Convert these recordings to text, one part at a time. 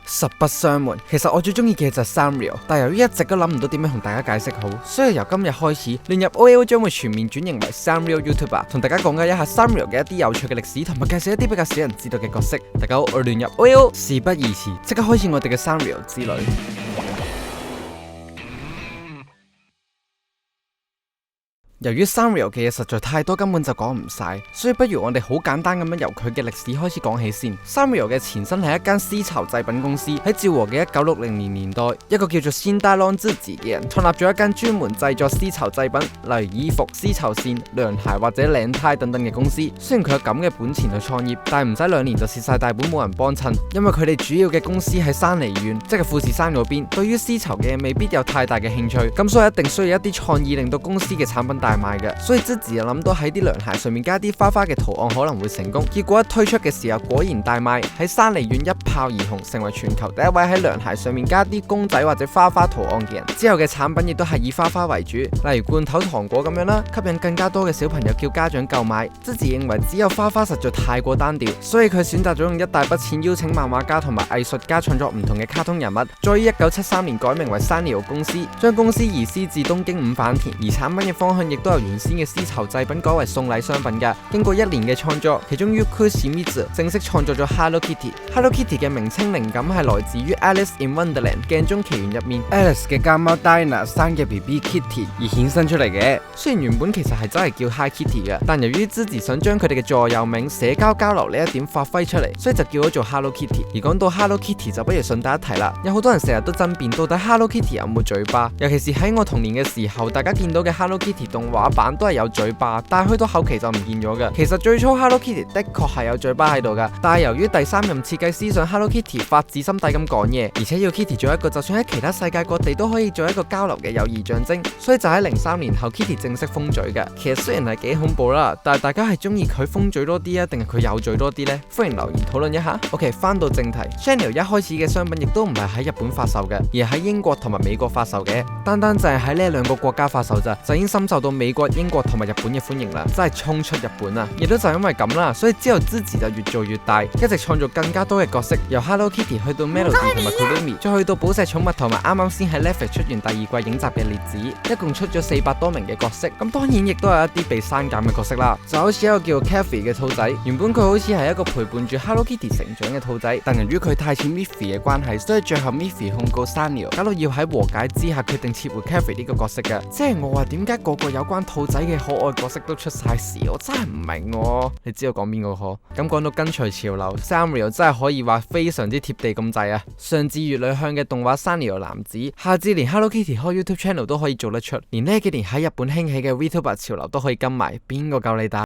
實不相瞞，其實我最中意嘅就係 Sanrio，但由於一直都諗唔到點樣同大家解釋好，所以由今日開始，亂入 OL 將會全面轉型為 Sanrio YouTuber，同大家講解一下 Sanrio 嘅一啲有趣嘅歷史，同埋介紹一啲比較少人知道嘅角色。大家好，我亂入 OL，事不宜遲，即刻開始我哋嘅 Sanrio 之旅。由於 Sanrio 嘅嘢實在太多，根本就講唔晒，所以不如我哋好簡單咁樣由佢嘅歷史開始講起先。Sanrio 嘅前身係一間絲綢製品公司，喺昭和嘅1960年代，一個叫做仙大郎之子嘅人創立咗一間專門製作絲綢製品，例如衣服、絲綢線、涼鞋或者領呔等等嘅公司。雖然佢有咁嘅本錢去創業，但係唔使2年就蝕晒大本，冇人幫襯，因為佢哋主要嘅公司喺山梨縣，即係富士山嗰邊，對於絲綢嘅嘢未必有太大嘅興趣，咁所以一定需要一啲創意，令到公司嘅產品大賣嘅，所以之自就諗到喺啲涼鞋上面加啲花花嘅圖案可能會成功，結果一推出嘅時候果然大賣，喺山梨縣一炮而紅，成為全球第一位喺涼鞋上面加啲公仔或者花花圖案嘅人。之後嘅產品亦都係以花花為主，例如罐頭糖果咁樣啦，吸引更加多嘅小朋友叫家長購買。之自認為只有花花實在太過單調，所以佢選擇咗用一大筆錢邀請漫畫家同埋藝術家創作唔同嘅卡通人物，再於1973年改名為 Sanrio 公司，將公司移師至東京五反田，而產品嘅方向亦都由原先嘅絲綢製品改為送禮商品㗎。經過1年嘅創作，其中 Yuko Shimizu 正式創作咗 Hello Kitty。Hello Kitty 嘅名稱靈感係來自於 Alice in Wonderland 鏡中奇緣入面 Alice 嘅家貓 Dinah 生嘅 BB Kitty 而衍生出嚟嘅。雖然原本其實係真係叫 Hi Kitty 嘅，但由於之自想將佢哋嘅座右銘社交交流呢一點發揮出嚟，所以就叫咗做 Hello Kitty。而講到 Hello Kitty 就不如順帶一提啦，有好多人成日都爭辯到底 Hello Kitty 有冇嘴巴，尤其是喺我童年嘅時候，大家見到嘅 Hello Kitty 動畫版都係有嘴巴，但係去到後期就唔見咗嘅。其實最初 Hello Kitty 的確係有嘴巴喺度噶，但係由於第3任設計師想 Hello Kitty 發自心底咁講嘢，而且要 Kitty 做一個就算喺其他世界各地都可以做一個交流嘅友誼象徵，所以就喺03年後 Kitty 正式封嘴嘅。其實雖然係幾恐怖啦，但係大家係中意佢封嘴多啲啊，定係佢有嘴多啲呢？歡迎留言討論一下。OK， 翻到正題 ，Sanrio 一開始嘅商品亦都唔係喺日本發售嘅，而係喺英國同埋美國發售嘅。單就係喺呢2個國家發售咋，就已經深受到美國、英國同埋日本嘅歡迎啦，真係衝出日本啊！亦都就因為咁啦，所以之後之自就越做越大，一直創造更加多嘅角色，由 Hello Kitty 去到 Melody 同埋 Kurumi， 再去到寶石寵物同埋啱啱先喺 Netflix 出完第2季影集嘅烈子，一共出咗400多名嘅角色。咁當然亦都有一啲被刪減嘅角色啦，就好似一個叫 Kathy 嘅兔仔，原本佢好似係一個陪伴住 Hello Kitty 成長嘅兔仔，但由於佢太似 Miffy 嘅關係，所以最後 Miffy 控告 Sanrio， 搞到要喺和解之下決定撤回 Kathy 呢個角色嘅。即係我話點解個個有關兔仔嘅可愛角色都出晒事，我真係唔明喎。你知道講邊個嗬？咁講到跟隨潮流 ，Sanrio 真係可以話非常之貼地咁滯啊！上至越女向嘅動畫 Sanrio 男子，下至連 Hello Kitty 開 YouTube channel 都可以做得出，連呢幾年喺日本興起嘅 VTuber 潮流都可以跟埋，邊個夠你打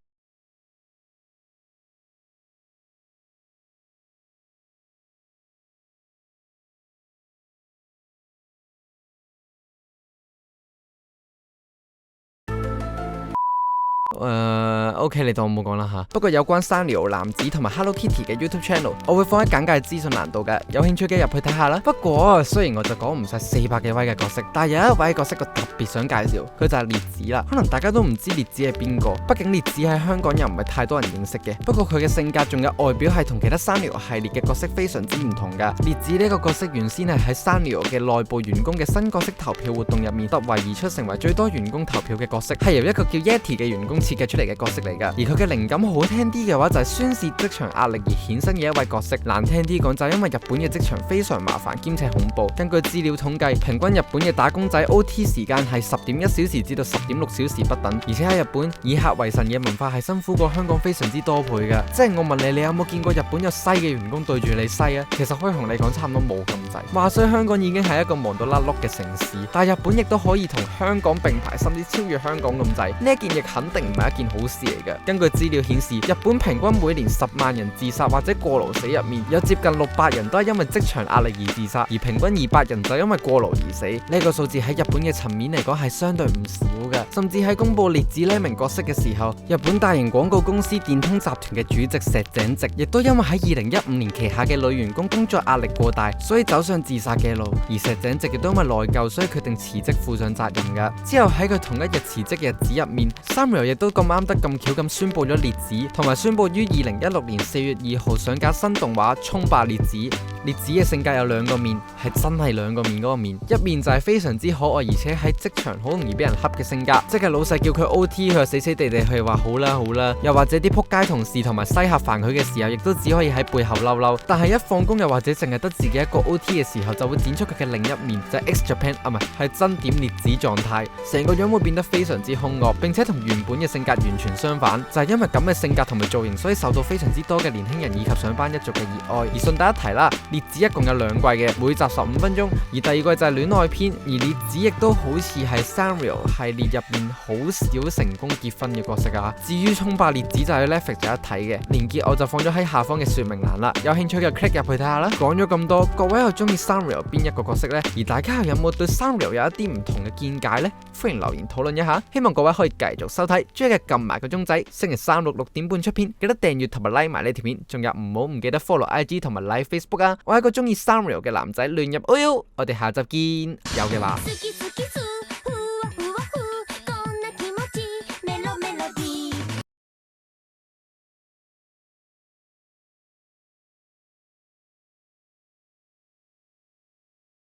？OK， 你當我冇講啦吓。不過有關 Sanrio 男子同埋 Hello Kitty 嘅 YouTube channel， 我會放喺簡介資訊欄度嘅，有興趣嘅入去睇下啦。不過雖然我就講唔晒400幾位嘅角色，但係有一位角色我特別想介紹，佢就係烈子啦。可能大家都唔知烈子係邊個，畢竟烈子喺香港又唔係太多人認識嘅。不過佢嘅性格仲有外表係同其他 Sanrio 系列嘅角色非常之唔同噶。烈子呢個角色原先係喺 Sanrio 嘅內部員工嘅新角色投票活動入面突圍而出，成為最多員工投票嘅角色，係由一個叫 Yeti 嘅員工設計出嚟嘅角色嚟噶。而佢嘅靈感好聽啲嘅話，就係宣泄職場壓力而衍生嘅一位角色。難聽啲講就係因為日本嘅職場非常麻煩兼且恐怖。根據資料統計，平均日本嘅打工仔 OT 時間係10.1小時至到10.6小時不等。而且喺日本以客為神嘅文化係辛苦過香港非常之多倍噶。即係我問你，你有冇見過日本有西嘅員工對住你西啊？其實可以同你講差唔多冇咁滯。話說香港已經係一個忙到甩碌嘅城市，但係日本亦都可以同香港並排，甚至超越香港咁滯。呢一件亦肯定唔係一件好事嚟嘅。根據資料顯示，日本平均每年10萬人自殺或者過勞死入面，有接近600人都係因為職場壓力而自殺，而平均200人就因為過勞而死。呢個數字喺日本嘅層面嚟講係相對唔少嘅。甚至喺公布烈子呢名角色嘅時候，日本大型廣告公司電通集團嘅主席石井直亦都因為喺2015年旗下嘅女員工工作壓力過大，所以走上自殺嘅路。而石井直亦都因為內疚，所以決定辭職負上責任噶。之後喺佢同一日辭職嘅日子入面，Sanrio亦都都咁啱得咁巧咁宣佈咗烈子，同埋宣佈於2016年4月2號上架新動畫《衝吧烈子》。烈子嘅性格有兩個面，係真係兩個面嗰個面，一面就係非常之可愛，而且喺職場好容易俾人恰嘅性格，即係老細叫佢 OT， 佢就死死地地去話好啦好啦，又或者啲仆街同事同埋西客煩佢嘅時候，亦都只可以喺背後嬲嬲，但係一放工又或者淨係得自己一個 OT 嘅時候，就會展出佢嘅另一面，就係 X Japan 啊，唔係真點烈子狀態，成個樣會變得非常之兇惡，並且同原本嘅性格完全相反，就係因為咁嘅性格同埋造型，所以受到非常之多嘅年輕人以及上班一族嘅熱愛。而順帶一提啦，烈子一共有2季嘅，每集15分鐘，而第2季就係戀愛篇，而烈子亦都好似係 Sanrio 系列入邊好少成功結婚嘅角色啊。至於衝吧烈子就係 Netflix 有得睇嘅，連結我就放咗喺下方嘅說明欄啦，有興趣嘅 click 入去睇下啦。講咗咁多，各位又中意 Sanrio 邊一個角色呢？而大家又有冇對 Sanrio 有一啲唔同嘅見解呢？歡迎留言討論一下，希望各位可以繼續收睇，最緊要撳埋個鐘仔，星期3、6點半出片，記得訂閱同埋 like 埋呢條片，仲有唔記得 follow IG 同埋 like Facebook 啊！我係一個中意 Sanrio 嘅男仔，亂入，我哋下集見，有嘅話。